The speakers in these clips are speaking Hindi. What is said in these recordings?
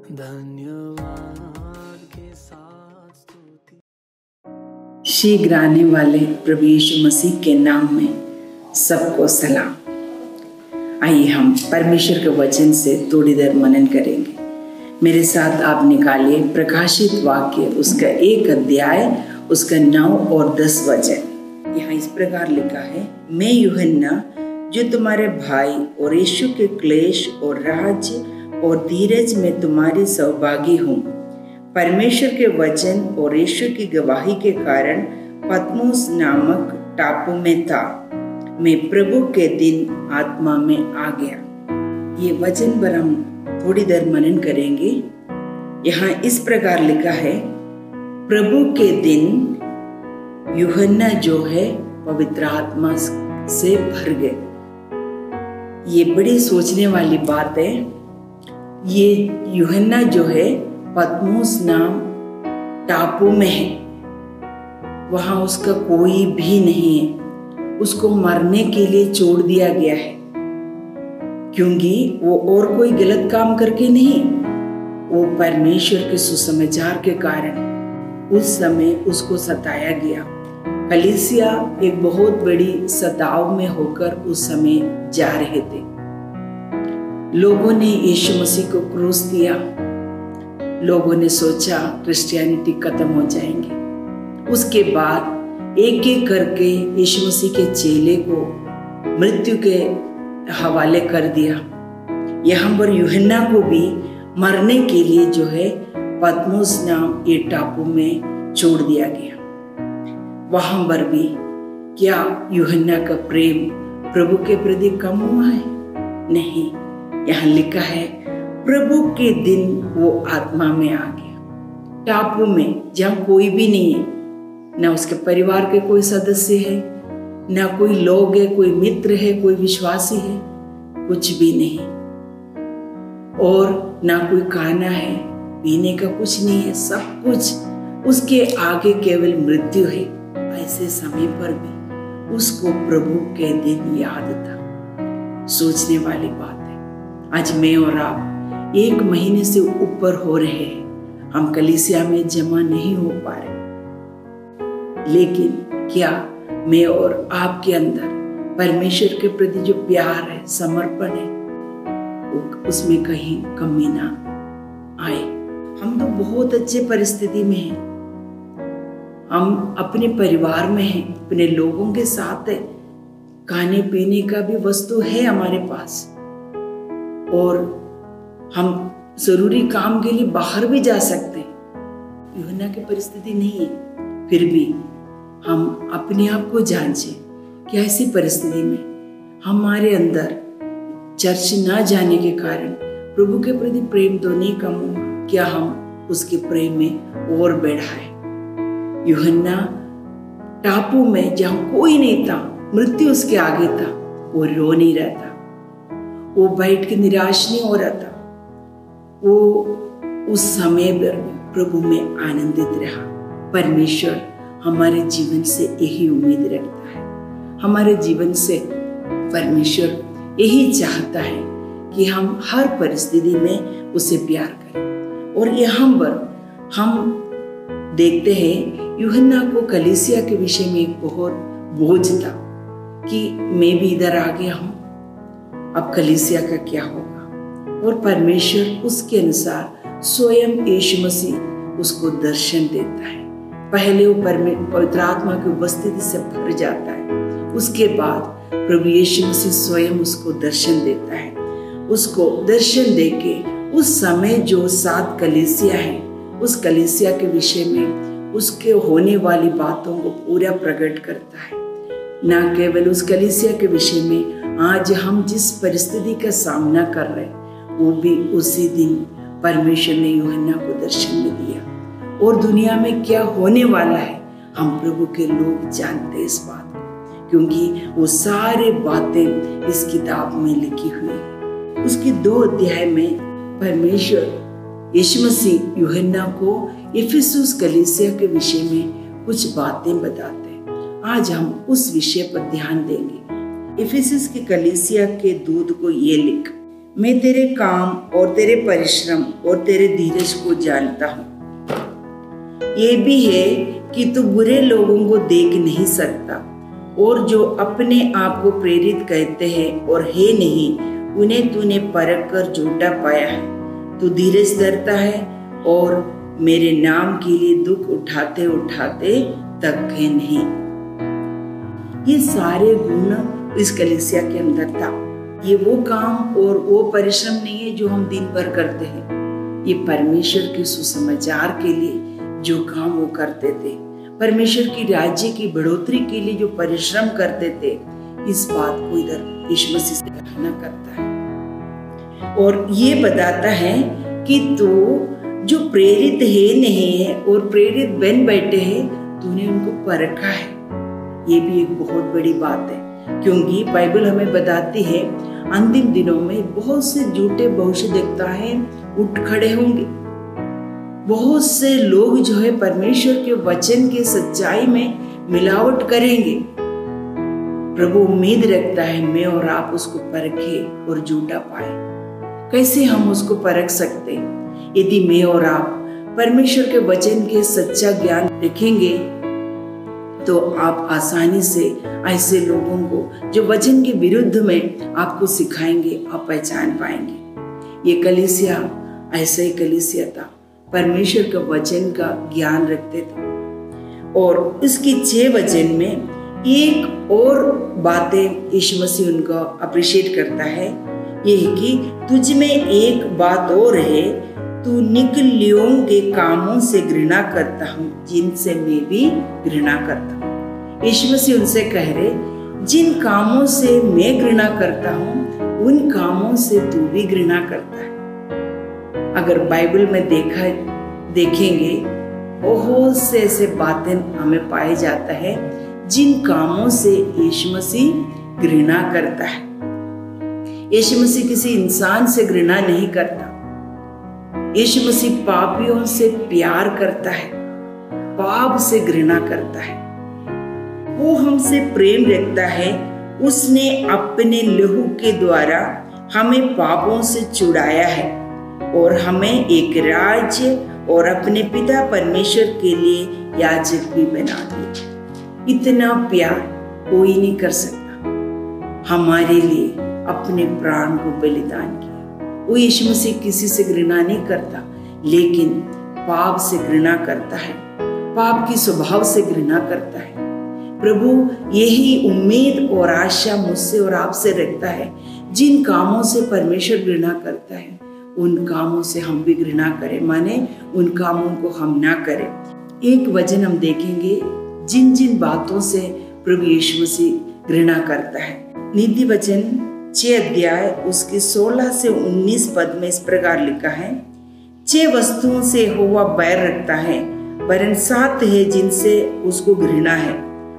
धन्यवाद के साथ स्तुति। शीघ्र आने वाले प्रभु यीशु मसीह के नाम में सबको सलाम। आइए हम परमेश्वर के वचन से थोड़ी देर मनन करेंगे। मेरे साथ आप निकालिए प्रकाशित वाक्य उसका 1 अध्याय उसका 9 और 10 वचन। यहाँ इस प्रकार लिखा है, मैं यूहन्ना जो तुम्हारे भाई और यीशु के क्लेश और राज्य और धीरज में तुम्हारी सौभागी हूँ। परमेश्वर के वचन और यीशु की गवाही के कारण पतमोस नामक टापू में था। मैं प्रभु के दिन आत्मा में आ गया। ये वचन पर हम थोड़ी देर मनन करेंगे। यहाँ इस प्रकार लिखा है, प्रभु के दिन यूहन्ना जो है पवित्र आत्मा से भर गए। ये बड़ी सोचने वाली बात है। ये यूहन्ना जो है पतमोस नाम टापू में है, वहां उसका कोई भी नहीं है। उसको मरने के लिए छोड़ दिया गया है, क्योंकि वो और कोई गलत काम करके नहीं, वो परमेश्वर के सुसमाचार के कारण उस समय उसको सताया गया। कलीसिया एक बहुत बड़ी सताव में होकर उस समय जा रहे थे। लोगों ने यीशु मसीह को क्रूस दिया। लोगों ने सोचा क्रिश्चियनिटी खत्म हो जाएंगे। उसके बाद एक एक करके यीशु मसीह के चेले को मृत्यु के हवाले कर दिया। यहाँ पर यूहन्ना को भी मरने के लिए जो है पतमोस नाम ये टापू में छोड़ दिया गया। वहां पर भी क्या यूहन्ना का प्रेम प्रभु के प्रति कम हुआ है? नहीं। यहाँ लिखा है, प्रभु के दिन वो आत्मा में आ गया। टापू में जहाँ कोई भी नहीं है, ना उसके परिवार के कोई सदस्य है, ना कोई लोग है, कोई मित्र है, कोई विश्वासी है, कुछ भी नहीं। और ना कोई खाना है, पीने का कुछ नहीं है, सब कुछ उसके आगे केवल मृत्यु है। ऐसे समय पर भी उसको प्रभु के दिन याद था। सोचने वाली बात है। आज मैं और आप 1 महीने से ऊपर हो रहे हैं, हम कलीसिया में जमा नहीं हो पा रहे, लेकिन क्या मैं और आपके अंदर परमेश्वर के प्रति जो प्यार है, समर्पण है, उसमें कहीं कमी ना आए। हम तो बहुत अच्छे परिस्थिति में हैं। हम अपने परिवार में हैं, अपने लोगों के साथ है, खाने पीने का भी वस्तु है हमारे पास, और हम जरूरी काम के लिए बाहर भी जा सकते हैं। यूहन्ना की परिस्थिति नहीं है, फिर भी हम अपने आप को जांचें कि ऐसी परिस्थिति में हमारे अंदर चर्च ना जाने के कारण प्रभु के प्रति प्रेम तो नहीं कम हुआ, क्या हम उसके प्रेम में और बढ़ाए? यूहन्ना टापू में जहां कोई नहीं था, मृत्यु उसके आगे था, वो रो नहीं रहा था, वो बैठ के निराश नहीं हो रहा था। वो उस समय पर प्रभु में आनंदित रहा। परमेश्वर हमारे जीवन से यही उम्मीद रखता है। हमारे जीवन से परमेश्वर यही चाहता है कि हम हर परिस्थिति में उसे प्यार करें। और यहाँ पर हम देखते हैं यूहन्ना को कलीसिया के विषय में एक बहुत बोझ था कि मैं भी इधर आ गया हूँ, अब कलीसिया का क्या होगा? और परमेश्वर उसके अनुसार स्वयं यीशु मसीह उसको दर्शन देता है। पहले वो पवित्र आत्मा की उपस्थिति से भर जाता है, उसके बाद प्रभु यीशु मसीह स्वयं उसको दर्शन देता है। उसको दर्शन देके उस समय जो 7 कलीसिया है, उस कलीसिया के विषय में उसके होने वाली बातों को पूरा प्रकट करता है। न केवल उस कलीसिया के विषय में आज हम जिस परिस्थिति का सामना कर रहे हैं, वो भी उसी दिन परमेश्वर ने यूहन्ना को दर्शन में दिया। और दुनिया में क्या होने वाला है, हम प्रभु के लोग जानते हैं इस बात को, क्योंकि वो सारी बातें इस किताब में लिखी हुई है। उसकी 2 अध्याय में परमेश्वर यीशु मसीह यूहन्ना को इफिसुस कलीसिया के विषय में कुछ बातें बताते हैं। आज हम उस विषय पर ध्यान देंगे। इफिसुस की कलीसिया के दूत को ये लिख, मैं तेरे काम और तेरे परिश्रम और तेरे धीरज को जानता हूँ। ये भी है कि तू बुरे लोगों को देख नहीं सकता और जो अपने आप को प्रेरित कहते हैं और है नहीं, उन्हें तूने परख कर झूठा पाया है। तू धीरज धरता है और मेरे नाम के लिए दुख उठाते उठाते थके नहीं। ये सारे गुण इस कलीसिया के अंदर था। ये वो काम और वो परिश्रम नहीं है जो हम दिन भर करते हैं। ये परमेश्वर के सुसमाचार के लिए जो काम वो करते थे, परमेश्वर की राज्य की बढ़ोतरी के लिए जो परिश्रम करते थे, इस बात को इधर यीशु मसीह से कहना करता है और ये बताता है कि तू जो प्रेरित है नहीं है और प्रेरित बन बैठे हैं, तूने उनको परखा है। ये भी एक बहुत बड़ी बात है, क्योंकि बाइबल हमें बताती है अंतिम दिनों में बहुत से झूठे भविष्यद्वक्ता उठ खड़े होंगे। बहुत से लोग जो है परमेश्वर के वचन के सच्चाई में मिलावट करेंगे। प्रभु उम्मीद रखता है मैं और आप उसको परखे और झूठा पाए। कैसे हम उसको परख सकते? यदि मैं और आप परमेश्वर के वचन के सच्चा ज्ञान रखेंगे तो आप आसानी से ऐसे लोगों को जो वचन के विरुद्ध में आपको सिखाएंगे, आप पहचान पाएंगे। ये कलीसिया ऐसा ही कलीसिया था, परमेश्वर के वचन का ज्ञान रखते थे। और इसकी 6 वचन में एक और बातें यीशु मसीह उनको अप्रिशिएट करता है, ये है कि तुझ में एक बात और है, तू निकलियों के कामों से घृणा करता हूँ जिनसे मैं भी घृणा करता हूँ। यीशु मसीह उनसे कह रहे, जिन कामों से मैं घृणा करता हूँ उन कामों से तू भी घृणा करता है। अगर बाइबल में देखेंगे बहुत से ऐसे बातें हमें पाए जाता है जिन कामों से यीशु मसीह घृणा करता है। यीशु मसीह किसी इंसान से घृणा नहीं करता। यीशु मसीह पापियों से प्यार करता है, पाप से घृणा करता है। वो हमसे प्रेम रखता है। उसने अपने लहू के द्वारा हमें पापों से छुड़ाया है और हमें एक राज्य और अपने पिता परमेश्वर के लिए याजक भी बना दिया। इतना प्यार कोई नहीं कर सकता। हमारे लिए अपने प्राण को बलिदान किया। वो यीशु मसीह किसी से घृणा नहीं करता, लेकिन पाप से घृणा करता है, पाप की स्वभाव से घृणा करता है। प्रभु यही उम्मीद और आशा मुझसे और आपसे रखता है। जिन कामों से परमेश्वर घृणा करता है उन कामों से हम भी घृणा करें, माने उन कामों को हम ना करें। एक वचन हम देखेंगे जिन जिन बातों से प्रभु यीशु मसीह घृणा करता है। नीति वचन 6 अध्याय उसके 16 से 19 पद में इस प्रकार लिखा है, 6 वस्तुओं से यहोवा बैर रखता है, वरन 7 है जिनसे उसको घृणा है,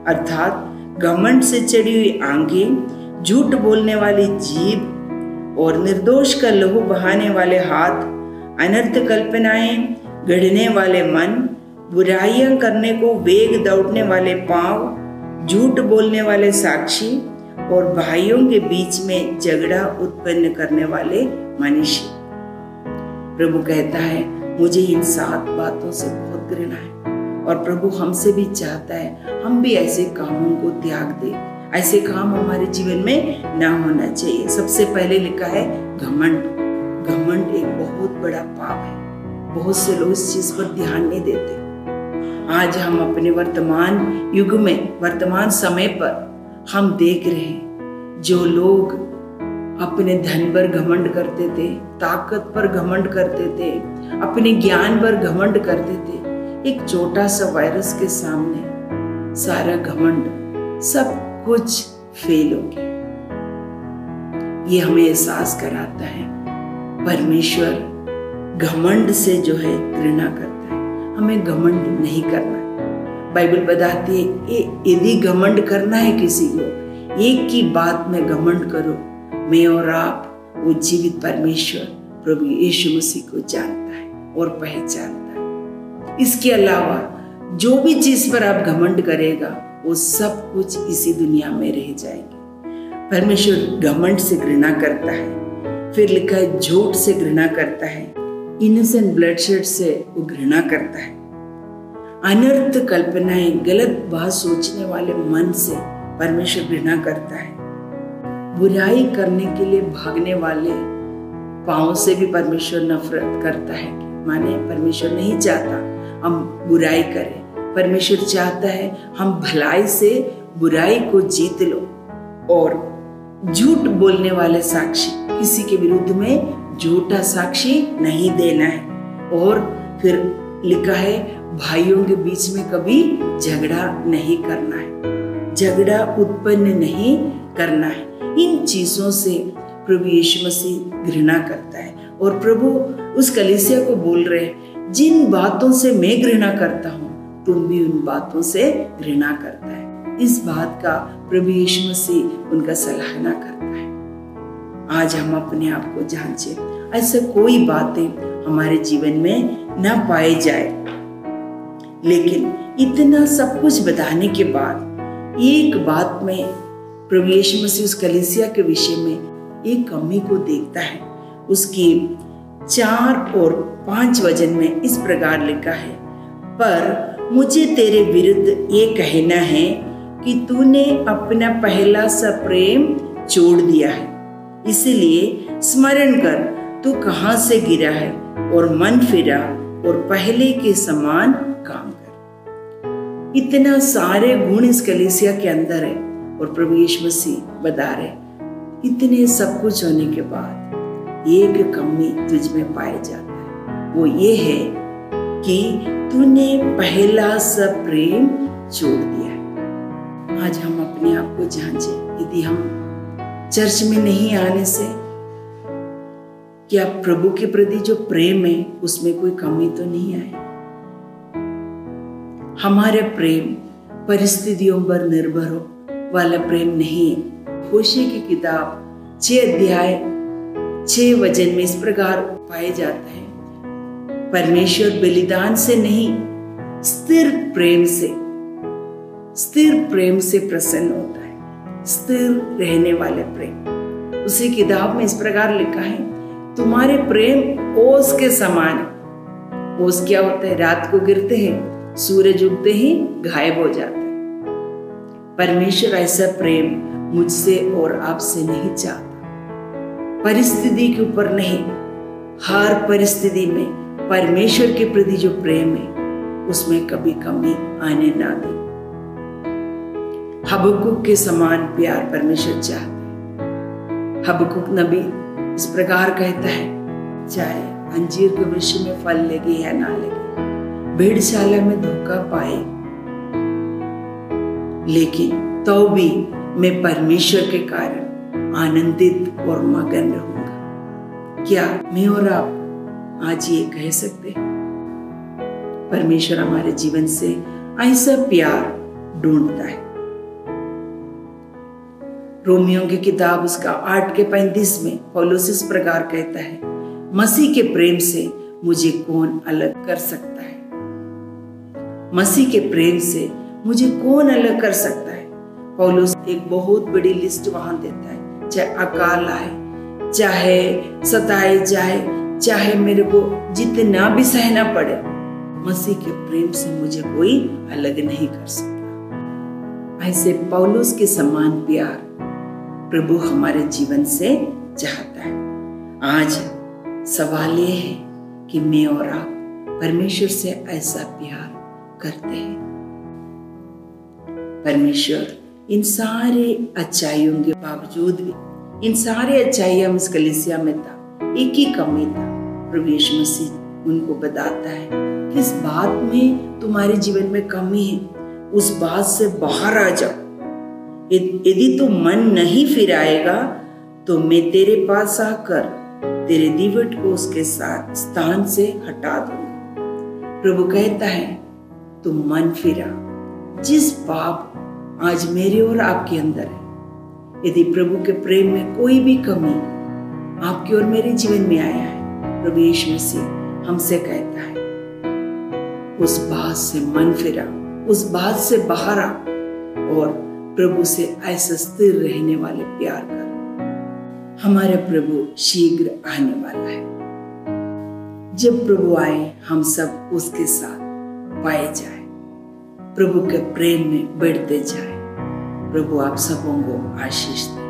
अर्थात घमंड से चढ़ी हुई आंखें, झूठ बोलने वाली जीभ और निर्दोष का लहू बहाने वाले हाथ, अनर्थ कल्पनाएं गढ़ने वाले मन, बुराइयां करने को वेग दौड़ने वाले पांव, झूठ बोलने वाले साक्षी और भाइयों के बीच में झगड़ा उत्पन्न करने वाले मनुष्य। प्रभु कहता है मुझे इन 7 बातों से बहुत घृणा है। और प्रभु हमसे भी चाहता है हम भी ऐसे कामों को त्याग दें। ऐसे काम हमारे जीवन में ना होना चाहिए। सबसे पहले लिखा है घमंड। घमंड एक बहुत बड़ा पाप है। बहुत से लोग इस चीज पर ध्यान नहीं देते। आज हम अपने वर्तमान युग में, वर्तमान समय पर हम देख रहे हैं जो लोग अपने धन पर घमंड करते थे, ताकत पर घमंड करते थे, अपने ज्ञान पर घमंड करते थे। एक छोटा सा वायरस के सामने सारा घमंड सब कुछ फेल हो गया। ये हमें एहसास कराता है परमेश्वर घमंड से जो है घृणा करता है। हमें घमंड नहीं करना। बाइबल बताती है यदि घमंड करना है किसी को, एक की बात में घमंड करो। मैं और आप वो जीवित परमेश्वर प्रभु यीशु मसीह को जानता है और पहचानता है। इसके अलावा जो भी चीज पर आप घमंड करेगा वो सब कुछ इसी दुनिया में रह जाएंगे। परमेश्वर घमंड से घृणा करता है। फिर लिखा है झूठ से घृणा करता है, इनोसेंट ब्लडशेड से वो घृणा करता है। अनर्थ कल्पनाएं, गलत बात सोचने वाले मन से परमेश्वर घृणा करता है। बुराई करने के लिए भागने वाले पांव से भी परमेश्वर नफरत करता है। माने परमेश्वर नहीं चाहता हम बुराई करें, परमेश्वर चाहता है हम भलाई से बुराई को जीत लो। और झूठ बोलने वाले साक्षी, किसी के विरुद्ध में झूठा साक्षी नहीं देना है। और फिर लिखा है भाइयों के बीच में कभी झगड़ा नहीं करना है, झगड़ा उत्पन्न नहीं करना है। इन चीजों से प्रभु यीशु मसीह घृणा करता है। और प्रभु उस कलीसिया को बोल रहे हैं, जिन बातों से मैं घृणा करता हूं तुम भी उन बातों से घृणा करता है। इस बात का प्रभु यीशु मसीह उनका सराहना करता है। आज हम अपने आप को जांचें, ऐसा कोई बातें हमारे जीवन में न पाए जाए। लेकिन इतना सब कुछ बताने के बाद एक बात में प्रभु यीशु मसीह उस कलीसिया के विषय में एक कमी को देखता है। उसकी 4 और 5 वचन में इस प्रकार लिखा है, पर मुझे तेरे विरुद्ध ये कहना है कि तूने अपना पहला सा प्रेम छोड़ दिया है। इसलिए स्मरण कर तू कहां से गिरा है और मन फिरा और पहले के समान काम कर। इतना सारे गुण इस कलीसिया के अंदर है और प्रभु यीशु मसीह बता रहे, इतने सब कुछ होने के बाद एक कमी तुझ में पाई जाता है, वो ये है कि तूने पहला सा प्रेम छोड़ दिया है। आज हम अपने आप को जांचें, यदि हम चर्च में नहीं आने से क्या प्रभु के प्रति जो प्रेम है उसमें कोई कमी तो नहीं आई? हमारे प्रेम परिस्थितियों पर निर्भर हो वाला प्रेम नहीं है। होशे की किताब 6 अध्याय 6 वचन में इस प्रकार पाए जाता है, परमेश्वर बलिदान से नहीं स्थिर प्रेम से प्रसन्न होता है। स्थिर रहने वाले प्रेम। उसी किताब में इस प्रकार लिखा है, तुम्हारे प्रेम ओस के समान है। ओस क्या होता है? रात को गिरते हैं, सूरज उगते ही गायब हो जाता है। परमेश्वर ऐसा प्रेम मुझसे और आपसे नहीं चाहता। परिस्थिति के ऊपर नहीं, हर परिस्थिति में परमेश्वर के प्रति जो प्रेम है उसमें कभी कमी आने ना दे। हबक्कुक के समान प्यार परमेश्वर चाहते हैं। हबक्कुक नबी इस प्रकार कहता है, चाहे अंजीर के वृक्ष में फल लगे या ना लगे, भेड़शाला में धोखा पाए, लेकिन तो भी मैं परमेश्वर के कारण आनंदित और मगन रहूंगा। क्या मैं और आप आज ये कह सकते हैं? परमेश्वर हमारे जीवन से ऐसा प्यार ढूंढता है। रोमियो की किताब उसका 8:35 में पौलुस इस प्रकार कहता है, मसीह के प्रेम से मुझे कौन अलग कर सकता है? मसीह के प्रेम से मुझे कौन अलग कर सकता है? पौलुस एक बहुत बड़ी लिस्ट वहां देता है, चाहे अकाल आए, चाहे सताए जाए, चाहे मेरे को जितना भी सहना पड़े, मसीह के प्रेम से मुझे कोई अलग नहीं कर सकता। ऐसे पौलुस के समान प्यार प्रभु हमारे जीवन से चाहता है। आज सवाल ये है कि मैं और आप परमेश्वर से ऐसा प्यार करते हैं? परमेश्वर इन सारे अच्छाइयों के बावजूद भी, इन सारे अच्छाइयां इस कलीसिया में था, एक ही कमी था। प्रभु यीशु मसीह उनको बताता है, किस बात में तुम्हारे जीवन में कमी है उस बात से बाहर आ जाओ। यदि तू मन नहीं फिराएगा तो मैं तेरे पास आकर तेरे दीवट को उसके साथ स्थान से हटा दूंगा। प्रभु कहता है, तू मन फिरा। जिस पाप आज मेरे और आपके अंदर है, यदि प्रभु के प्रेम में कोई भी कमी आपके और मेरे जीवन में आया है, प्रभु यीशु मसीह हमसे कहता है, उस बात से मन फिरा, उस बात से बाहर आ और प्रभु से ऐसा स्थिर रहने वाले प्यार कर। हमारे प्रभु शीघ्र आने वाला है। जब प्रभु आए हम सब उसके साथ पाए जाए, प्रभु के प्रेम में बढ़ते जाए। प्रभु आप सबों को आशीष दे।